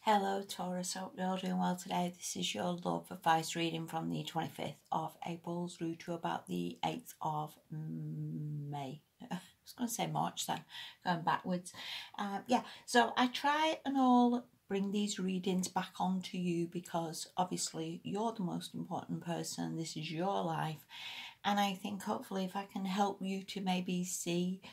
Hello Taurus, hope you're all doing well today. This is your love advice reading from the 25th of April through to about the 8th of May. I was going to say March then, going backwards. So I try and all bring these readings back onto you because obviously you're the most important person. This is your life. And I think hopefully if I can help you to maybe see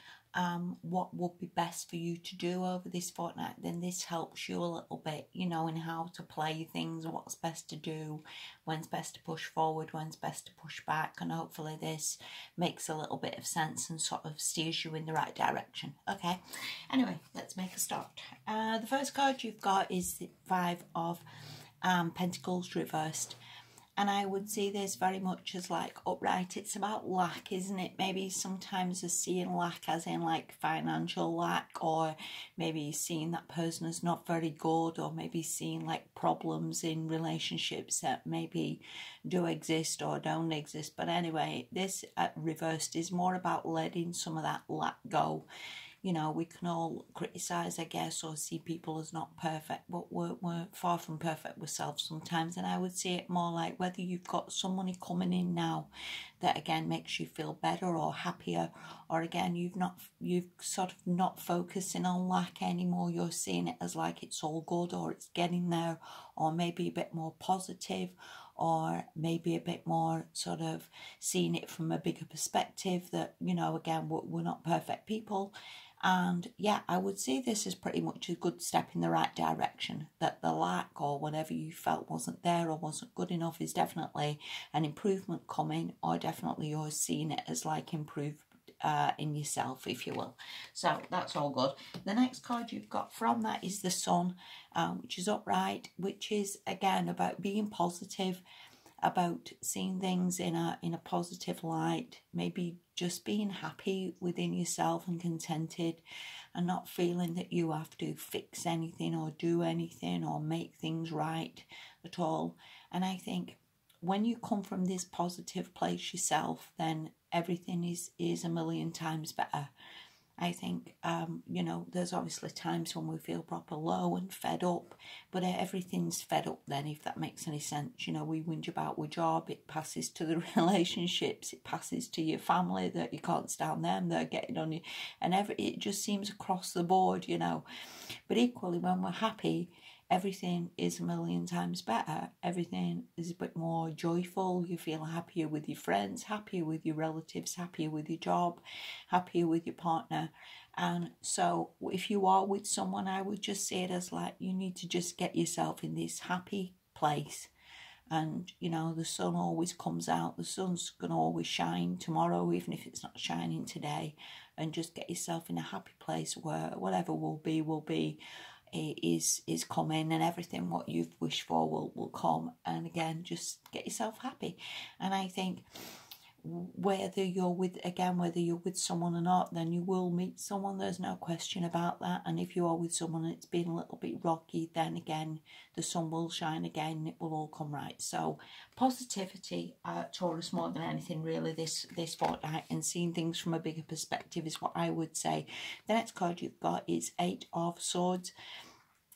what would be best for you to do over this fortnight, then this helps you a little bit, you know, in how to play things, what's best to do, when's best to push forward, when's best to push back, and hopefully this makes a little bit of sense and sort of steers you in the right direction. Okay, anyway, let's make a start. The first card you've got is the Five of Pentacles reversed. And I would see this very much as like upright. It's about lack, isn't it? Maybe sometimes you're seeing lack as in like financial lack, or maybe seeing that person as not very good, or maybe seeing like problems in relationships that maybe do exist or don't exist. But anyway, this reversed is more about letting some of that lack go. You know, we can all criticise, I guess, or see people as not perfect, but we're far from perfect ourselves sometimes. And I would see it more like whether you've got some money coming in now that again makes you feel better or happier, or again you've sort of not focusing on lack anymore. You're seeing it as like it's all good, or it's getting there, or maybe a bit more positive, or maybe a bit more sort of seeing it from a bigger perspective that, you know, again, we're not perfect people. And yeah, I would see this as pretty much a good step in the right direction, that the lack or whatever you felt wasn't there or wasn't good enough is definitely an improvement coming, or definitely you're seeing it as like improved in yourself, if you will. So that's all good. The next card you've got from that is the Sun, which is upright, which is again about being positive, about seeing things in a positive light, maybe just being happy within yourself and contented, and not feeling that you have to fix anything or do anything or make things right at all. And I think when you come from this positive place yourself, then everything is a million times better. I think, you know, there's obviously times when we feel proper low and fed up, but everything's fed up then, if that makes any sense. You know, we whinge about our job, it passes to the relationships, it passes to your family, that you can't stand them, they're getting on you, and it just seems across the board, you know. But equally, when we're happy, everything is a million times better. Everything is a bit more joyful. You feel happier with your friends, happier with your relatives, happier with your job, happier with your partner. And so if you are with someone, I would just say it as like you need to just get yourself in this happy place. And, you know, the sun always comes out. The sun's going to always shine tomorrow, even if it's not shining today. And just get yourself in a happy place where whatever will be is coming, and everything what you've wished for will come. And again, just get yourself happy. And I think whether you're with someone or not, then you will meet someone, there's no question about that. And if you are with someone and it's been a little bit rocky, then again the sun will shine again and it will all come right. So positivity, Taurus, more than anything really this fortnight, and seeing things from a bigger perspective is what I would say. The next card you've got is Eight of Swords.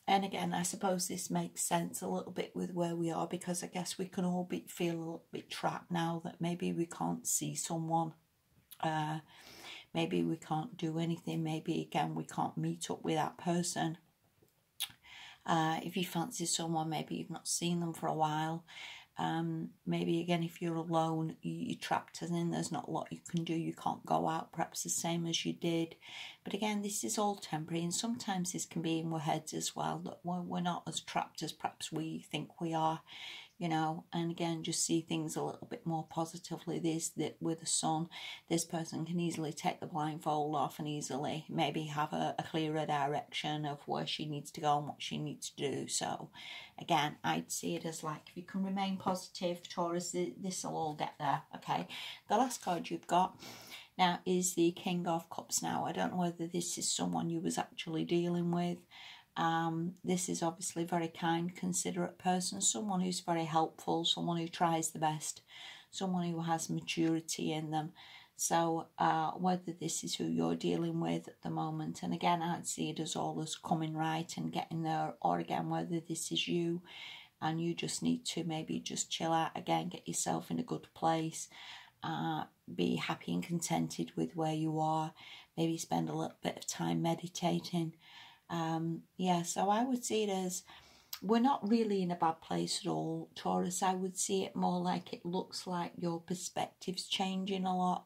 And again, I suppose this makes sense a little bit with where we are, because I guess we can all feel a little bit trapped now that maybe we can't see someone. Maybe we can't do anything. Maybe, again, we can't meet up with that person. If you fancy someone, maybe you've not seen them for a while. Maybe again, if you're alone, you're trapped, as in there's not a lot you can do. You can't go out perhaps the same as you did. But again, this is all temporary, and sometimes this can be in our heads as well, that we're not as trapped as perhaps we think we are, you know. And again, just see things a little bit more positively. That with the sun, this person can easily take the blindfold off and easily maybe have a clearer direction of where she needs to go and what she needs to do. So again, I'd see it as like, if you can remain positive, Taurus, this will all get there. Okay, the last card you've got now is the King of Cups. Now, I don't know whether this is someone you was actually dealing with. This is obviously a very kind, considerate person, someone who's very helpful, someone who tries the best, someone who has maturity in them, So whether this is who you're dealing with at the moment, and again, I'd see it as all as coming right and getting there, or again, whether this is you and you just need to maybe just chill out again, get yourself in a good place, be happy and contented with where you are, maybe spend a little bit of time meditating. Yeah, so I would see it as we're not really in a bad place at all, Taurus. I would see it more like it looks like your perspective's changing a lot,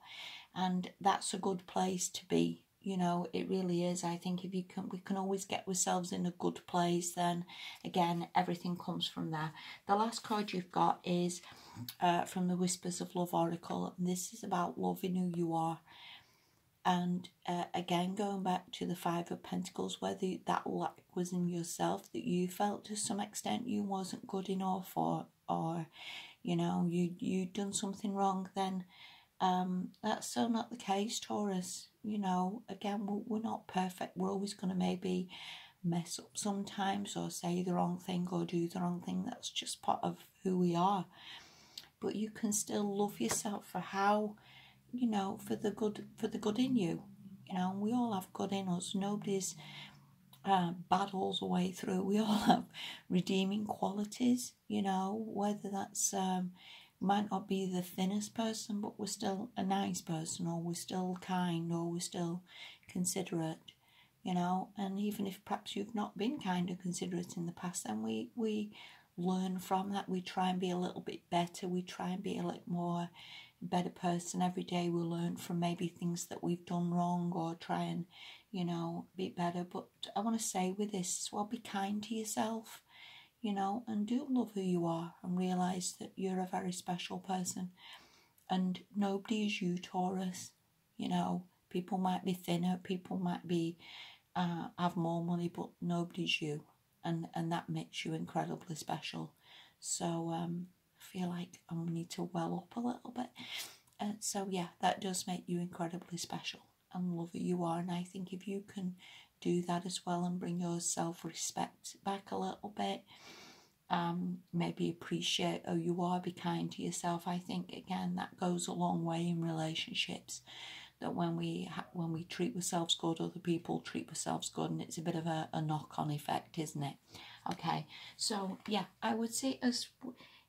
and that's a good place to be. You know, it really is. I think if we can always get ourselves in a good place, then again, everything comes from there. The last card you've got is from the Whispers of Love Oracle. And this is about loving who you are. And again, going back to the Five of Pentacles, whether that lack was in yourself, that you felt to some extent you wasn't good enough, or you know, you'd done something wrong, then that's still not the case, Taurus. You know, again, we're not perfect. We're always going to maybe mess up sometimes, or say the wrong thing, or do the wrong thing. That's just part of who we are. But you can still love yourself for how, you know, for the good in you. You know, we all have good in us. Nobody's bad all the way through. We all have redeeming qualities, you know, whether that's might not be the thinnest person, but we're still a nice person, or we're still kind, or we're still considerate, you know. And even if perhaps you've not been kind or considerate in the past, then we learn from that. We try and be a little bit better. We try and be a little more better person every day. We learn from maybe things that we've done wrong, or try and, you know, be better. But I want to say with this as well, be kind to yourself, you know, and do love who you are, and realise that you're a very special person, and nobody is you, Taurus. You know, people might be thinner, people might be have more money, but nobody's you, and that makes you incredibly special. So I feel like I need to well up a little bit. So yeah, that does make you incredibly special, and love who you are. And I think if you can do that as well, and bring your self-respect back a little bit, maybe appreciate who you are, be kind to yourself, I think again that goes a long way in relationships. That when we treat ourselves good, other people treat ourselves good, and it's a bit of a knock-on effect, isn't it? Okay, so yeah, I would say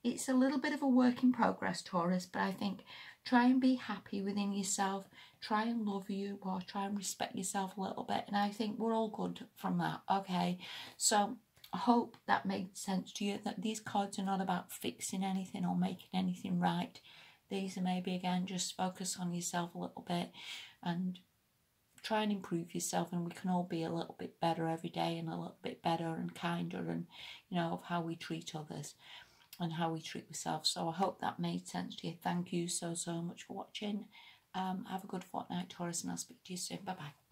it's a little bit of a work in progress, Taurus, but I think try and be happy within yourself, try and love you, or try and respect yourself a little bit, and I think we're all good from that. Okay, so I hope that made sense to you, that these cards are not about fixing anything or making anything right. These are maybe, again, just focus on yourself a little bit and try and improve yourself, and we can all be a little bit better every day, and a little bit better and kinder, and, you know, of how we treat others and how we treat ourselves. So I hope that made sense to you. Thank you so much for watching. Have a good fortnight, Taurus, and I'll speak to you soon. Bye-bye.